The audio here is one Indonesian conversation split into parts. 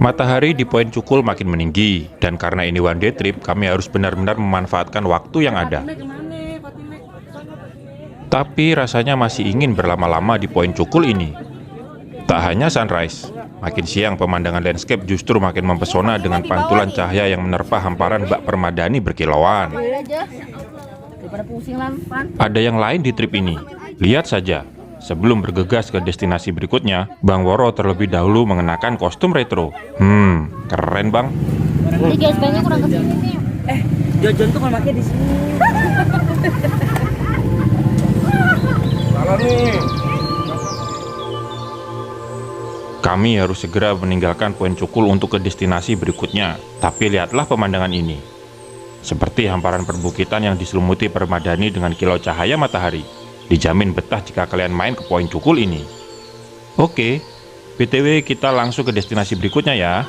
Matahari di Poin Cukul makin meninggi, dan karena ini one day trip, kami harus benar-benar memanfaatkan waktu yang ada. Tapi rasanya masih ingin berlama-lama di Poin Cukul ini. Tak hanya sunrise, makin siang pemandangan landscape justru makin mempesona dengan pantulan cahaya yang menerpa hamparan Bak Permadani berkilauan. Ada yang lain di trip ini. Lihat saja, sebelum bergegas ke destinasi berikutnya, Bang Woro terlebih dahulu mengenakan kostum retro. Keren Bang. Ini guys, banyak kurang kesini nih. Jojon tuh kalau pakai di sini. Salah nih. Kami harus segera meninggalkan Poin Cukul untuk ke destinasi berikutnya. Tapi lihatlah pemandangan ini. Seperti hamparan perbukitan yang diselumuti Permadani dengan kilau cahaya matahari. Dijamin betah jika kalian main ke Poin Cukul ini. Oke, BTW kita langsung ke destinasi berikutnya ya.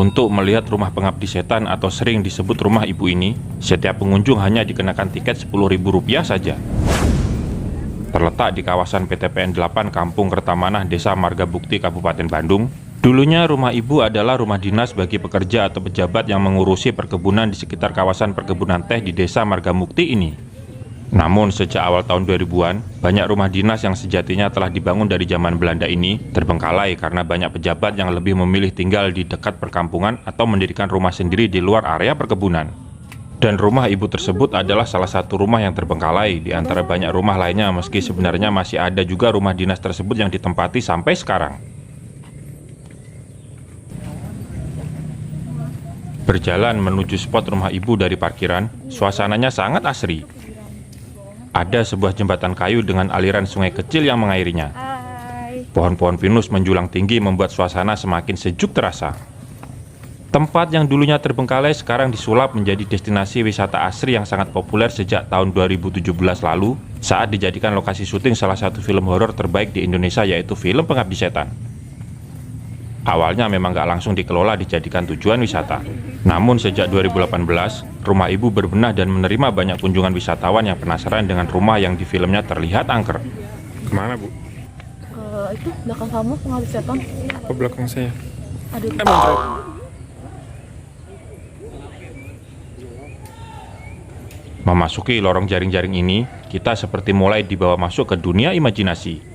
Untuk melihat rumah pengabdi setan atau sering disebut rumah ibu ini, setiap pengunjung hanya dikenakan tiket Rp10.000 saja. Terletak di kawasan PTPN 8 Kampung Kertamanah, Desa Margabukti, Kabupaten Bandung. Dulunya rumah ibu adalah rumah dinas bagi pekerja atau pejabat yang mengurusi perkebunan di sekitar kawasan perkebunan teh di Desa Margamukti ini. Namun sejak awal tahun 2000-an, banyak rumah dinas yang sejatinya telah dibangun dari zaman Belanda ini terbengkalai karena banyak pejabat yang lebih memilih tinggal di dekat perkampungan atau mendirikan rumah sendiri di luar area perkebunan. Dan rumah ibu tersebut adalah salah satu rumah yang terbengkalai di antara banyak rumah lainnya, meski sebenarnya masih ada juga rumah dinas tersebut yang ditempati sampai sekarang. Berjalan menuju spot rumah ibu dari parkiran, suasananya sangat asri. Ada sebuah jembatan kayu dengan aliran sungai kecil yang mengairinya. Pohon-pohon pinus menjulang tinggi membuat suasana semakin sejuk terasa. Tempat yang dulunya terbengkalai sekarang disulap menjadi destinasi wisata asri yang sangat populer sejak tahun 2017 lalu saat dijadikan lokasi syuting salah satu film horor terbaik di Indonesia, yaitu film Pengabdi Setan. Awalnya memang gak langsung dikelola dijadikan tujuan wisata. Namun sejak 2018, rumah ibu berbenah dan menerima banyak kunjungan wisatawan yang penasaran dengan rumah yang di filmnya terlihat angker. Kemana Bu? Itu belakang kamu, Pengabdi Setan. Ke belakang saya. Aduh. Memasuki lorong jaring-jaring ini, kita seperti mulai dibawa masuk ke dunia imajinasi.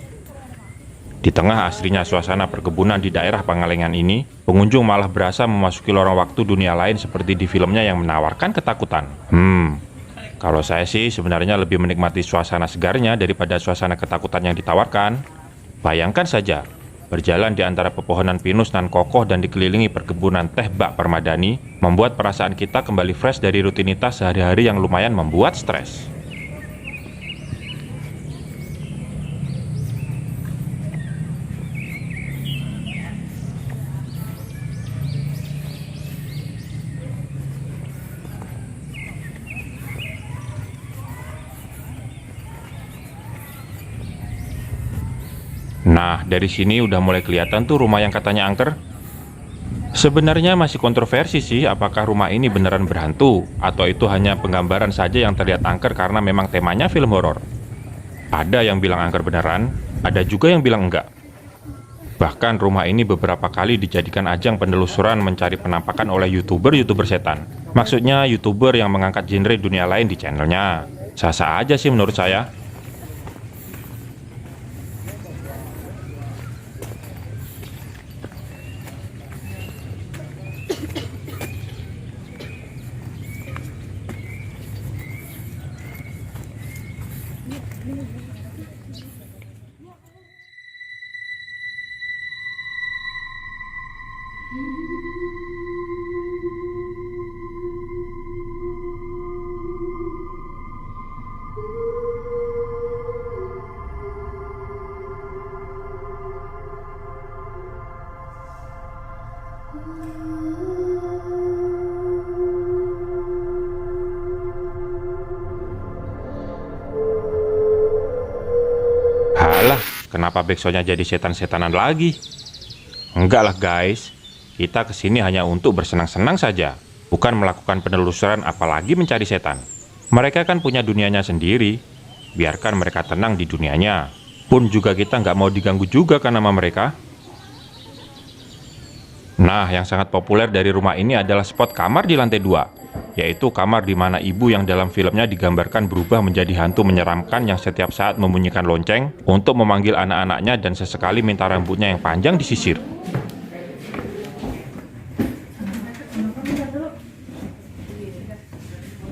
Di tengah asrinya suasana perkebunan di daerah Pangalengan ini, pengunjung malah berasa memasuki lorong waktu dunia lain seperti di filmnya yang menawarkan ketakutan. Kalau saya sih sebenarnya lebih menikmati suasana segarnya daripada suasana ketakutan yang ditawarkan. Bayangkan saja, berjalan di antara pepohonan pinus nan kokoh dan dikelilingi perkebunan teh Bak Permadani, membuat perasaan kita kembali fresh dari rutinitas sehari-hari yang lumayan membuat stres. Nah, dari sini udah mulai kelihatan tuh rumah yang katanya angker. Sebenarnya masih kontroversi sih apakah rumah ini beneran berhantu atau itu hanya penggambaran saja yang terlihat angker karena memang temanya film horor. Ada yang bilang angker beneran, ada juga yang bilang enggak. Bahkan rumah ini beberapa kali dijadikan ajang penelusuran mencari penampakan oleh YouTuber setan. Maksudnya YouTuber yang mengangkat genre dunia lain di channelnya. Sah-sah aja sih menurut saya. Halah, kenapa backsoundnya jadi setan-setanan lagi? Enggak lah guys, kita kesini hanya untuk bersenang-senang saja, bukan melakukan penelusuran apalagi mencari setan. Mereka kan punya dunianya sendiri, biarkan mereka tenang di dunianya. Pun juga kita nggak mau diganggu juga kan sama mereka. Nah, yang sangat populer dari rumah ini adalah spot kamar di lantai 2, yaitu kamar di mana ibu yang dalam filmnya digambarkan berubah menjadi hantu menyeramkan yang setiap saat membunyikan lonceng untuk memanggil anak-anaknya dan sesekali minta rambutnya yang panjang disisir.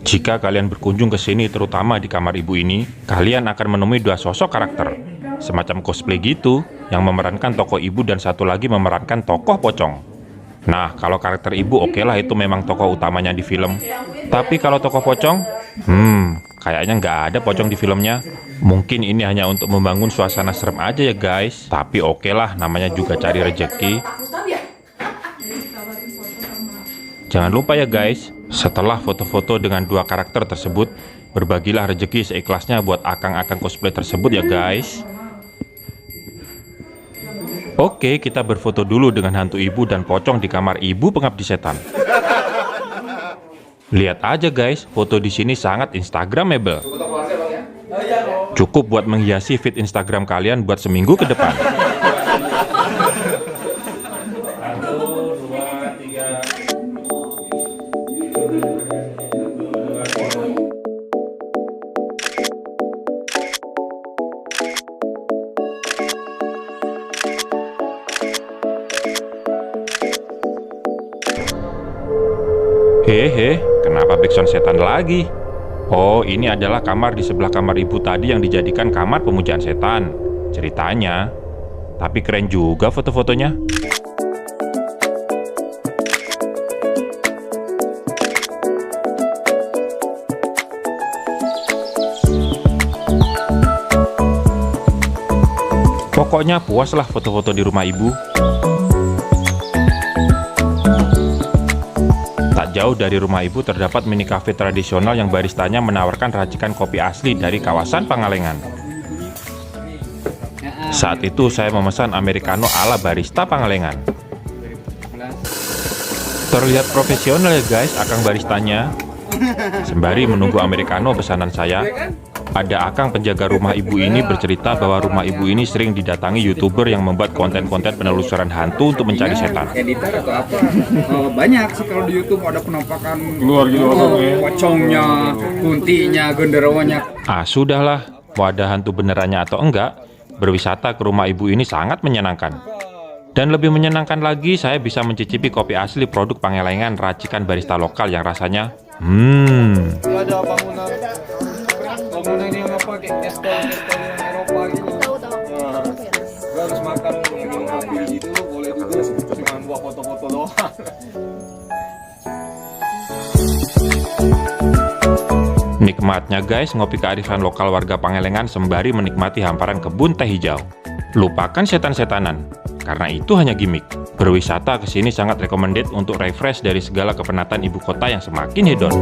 Jika kalian berkunjung ke sini terutama di kamar ibu ini, kalian akan menemui dua sosok karakter, semacam cosplay gitu, yang memerankan tokoh ibu dan satu lagi memerankan tokoh pocong. Nah, kalau karakter ibu oke lah itu memang tokoh utamanya di film. Tapi kalau tokoh pocong, kayaknya nggak ada pocong di filmnya. Mungkin ini hanya untuk membangun suasana serem aja ya guys. Tapi oke lah, namanya juga cari rejeki. Jangan lupa ya guys, setelah foto-foto dengan dua karakter tersebut, berbagilah rejeki seikhlasnya buat akang-akang cosplay tersebut ya guys. Oke, kita berfoto dulu dengan hantu ibu dan pocong di kamar ibu pengabdi setan. Lihat aja guys, foto di sini sangat instagramable. Cukup buat menghiasi feed Instagram kalian buat seminggu ke depan. Hehe, kenapa backsound setan lagi? Oh, ini adalah kamar di sebelah kamar ibu tadi yang dijadikan kamar pemujaan setan. Ceritanya, tapi keren juga foto-fotonya. Pokoknya puaslah foto-foto di rumah ibu. Jauh dari rumah ibu terdapat mini cafe tradisional yang baristanya menawarkan racikan kopi asli dari kawasan Pangalengan. Saat itu saya memesan americano ala barista Pangalengan. Terlihat profesional ya guys akang baristanya. Sembari menunggu americano pesanan saya, ada akang penjaga rumah ibu ini bercerita bahwa rumah ibu ini sering didatangi YouTuber yang membuat konten-konten penelusuran hantu untuk mencari setan. Editor atau apa? Banyak sih kalau di YouTube ada penampakan Keluar gitu pocongnya, kuntinya, genderuwonya. Ah sudahlah, mau ada hantu benerannya atau enggak, berwisata ke rumah ibu ini sangat menyenangkan. Dan lebih menyenangkan lagi, saya bisa mencicipi kopi asli produk Pangalengan racikan barista lokal yang rasanya Ada bangunan yang apa kayak estol Eropa gitu. Tahu. Gue harus makan minum kopi gitu, boleh juga cuma buat foto-foto doang. Nikmatnya guys ngopi kearifan lokal warga Pangalengan sembari menikmati hamparan kebun teh hijau. Lupakan setan-setanan, karena itu hanya gimmick. Berwisata ke sini sangat recommended untuk refresh dari segala kepenatan ibu kota yang semakin hedon.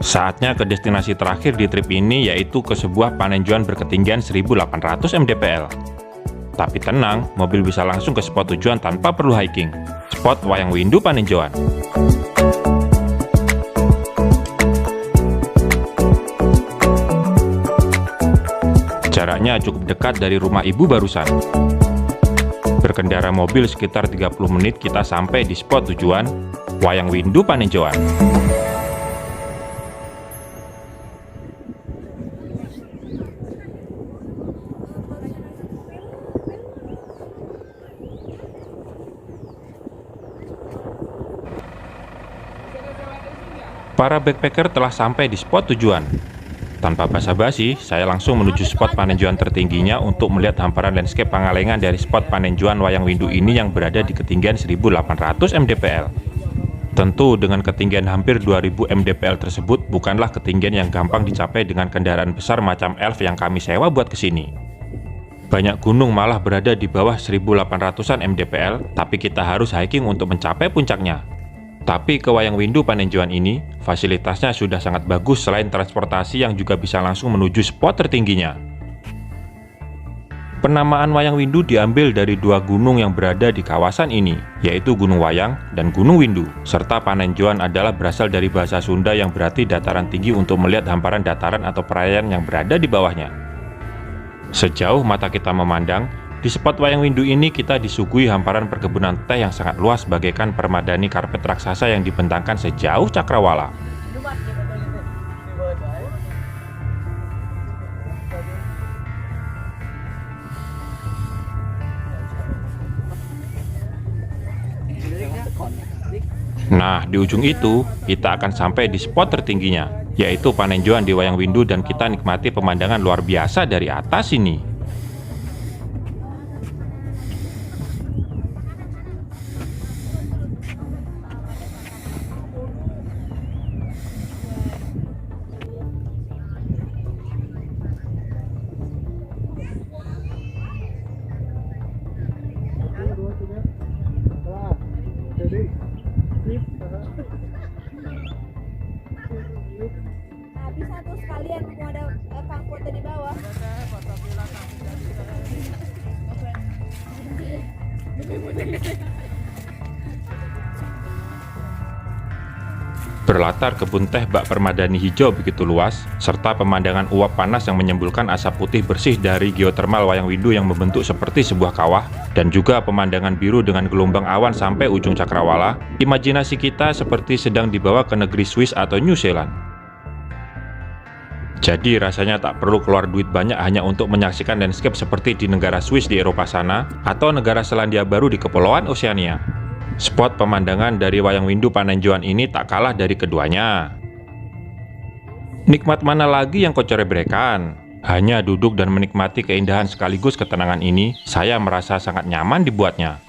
Saatnya ke destinasi terakhir di trip ini, yaitu ke sebuah panenjuan berketinggian 1800 mdpl. Tapi tenang, mobil bisa langsung ke spot tujuan tanpa perlu hiking. Spot Wayang Windu Panenjoan. Jaraknya cukup dekat dari rumah ibu barusan. Berkendara mobil sekitar 30 menit kita sampai di spot tujuan Wayang Windu Panenjoan. Para backpacker telah sampai di spot tujuan. Tanpa basa-basi, saya langsung menuju spot panenjoan tertingginya untuk melihat hamparan landscape Pangalengan dari spot panenjoan Wayang Windu ini yang berada di ketinggian 1800 mdpl. Tentu dengan ketinggian hampir 2000 mdpl tersebut bukanlah ketinggian yang gampang dicapai dengan kendaraan besar macam Elf yang kami sewa buat kesini. Banyak gunung malah berada di bawah 1800-an mdpl, tapi kita harus hiking untuk mencapai puncaknya. Tapi ke Wayang Windu Panenjoan ini, fasilitasnya sudah sangat bagus selain transportasi yang juga bisa langsung menuju spot tertingginya. Penamaan Wayang Windu diambil dari dua gunung yang berada di kawasan ini, yaitu Gunung Wayang dan Gunung Windu. Serta Panenjoan adalah berasal dari bahasa Sunda yang berarti dataran tinggi untuk melihat hamparan dataran atau perairan yang berada di bawahnya. Sejauh mata kita memandang, di spot Wayang Windu ini kita disuguhi hamparan perkebunan teh yang sangat luas bagaikan permadani karpet raksasa yang dibentangkan sejauh cakrawala. Nah, di ujung itu, kita akan sampai di spot tertingginya, yaitu Panenjoan di Wayang Windu dan kita nikmati pemandangan luar biasa dari atas ini. Bisa tuh sekalian mau ada foto di bawah. Berlatar kebun teh bak permadani hijau begitu luas, serta pemandangan uap panas yang menyembulkan asap putih bersih dari geotermal Wayang Windu yang membentuk seperti sebuah kawah, dan juga pemandangan biru dengan gelombang awan sampai ujung cakrawala, imajinasi kita seperti sedang dibawa ke negeri Swiss atau New Zealand. Jadi rasanya tak perlu keluar duit banyak hanya untuk menyaksikan landscape seperti di negara Swiss di Eropa sana, atau negara Selandia Baru di Kepulauan Oseania. Spot pemandangan dari Wayang Windu Panenjoan ini tak kalah dari keduanya. Nikmat mana lagi yang kau corebrekan? Hanya duduk dan menikmati keindahan sekaligus ketenangan ini, saya merasa sangat nyaman dibuatnya.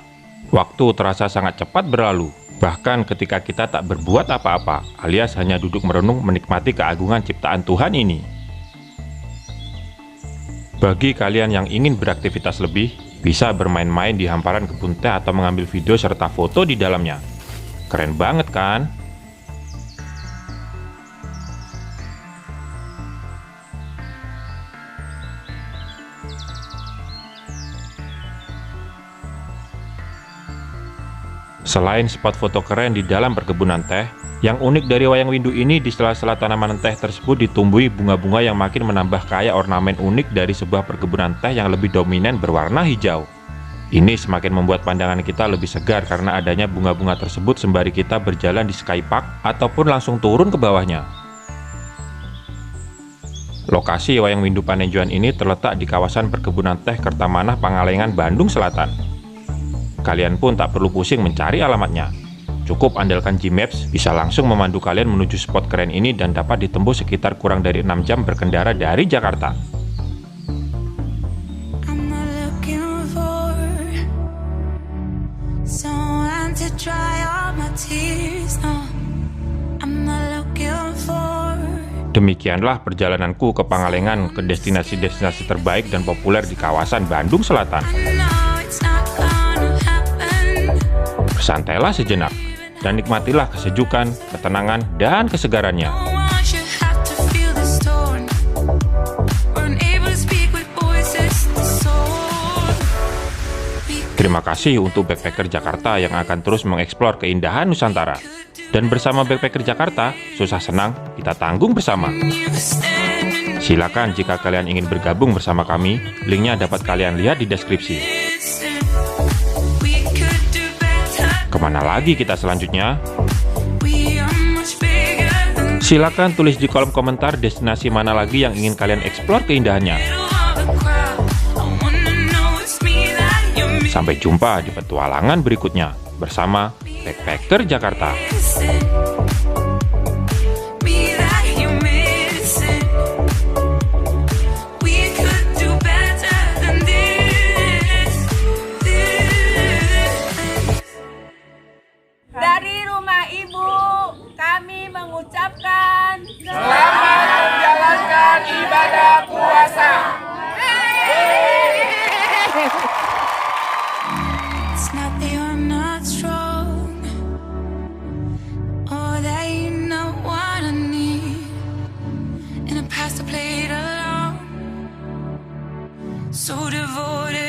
Waktu terasa sangat cepat berlalu, bahkan ketika kita tak berbuat apa-apa, alias hanya duduk merenung menikmati keagungan ciptaan Tuhan ini. Bagi kalian yang ingin beraktivitas lebih, bisa bermain-main di hamparan kebun teh atau mengambil video serta foto di dalamnya. Keren banget kan? Selain spot foto keren di dalam perkebunan teh, yang unik dari Wayang Windu ini di sela-sela tanaman teh tersebut ditumbuhi bunga-bunga yang makin menambah kaya ornamen unik dari sebuah perkebunan teh yang lebih dominan berwarna hijau. Ini semakin membuat pandangan kita lebih segar karena adanya bunga-bunga tersebut sembari kita berjalan di Skypark ataupun langsung turun ke bawahnya. Lokasi Wayang Windu Panenjoan ini terletak di kawasan perkebunan teh Kertamanah, Pangalengan, Bandung Selatan. Kalian pun tak perlu pusing mencari alamatnya. Cukup andalkan Gmaps, bisa langsung memandu kalian menuju spot keren ini dan dapat ditembus sekitar kurang dari 6 jam berkendara dari Jakarta. Demikianlah perjalananku ke Pangalengan, ke destinasi-destinasi terbaik dan populer di kawasan Bandung Selatan. Bersantailah sejenak dan nikmatilah kesejukan, ketenangan, dan kesegarannya. Terima kasih untuk Backpacker Jakarta yang akan terus mengeksplor keindahan Nusantara. Dan bersama Backpacker Jakarta, susah senang kita tanggung bersama. Silakan jika kalian ingin bergabung bersama kami, linknya dapat kalian lihat di deskripsi. Kemana lagi kita selanjutnya? Silakan tulis di kolom komentar destinasi mana lagi yang ingin kalian eksplor keindahannya. Sampai jumpa di petualangan berikutnya bersama Backpacker Jakarta. Dari rumah ibu, kami mengucapkan Selamat menjalankan ibadah puasa. It's not that you're not strong, or that you know what I need. In the past I played along, so devoted.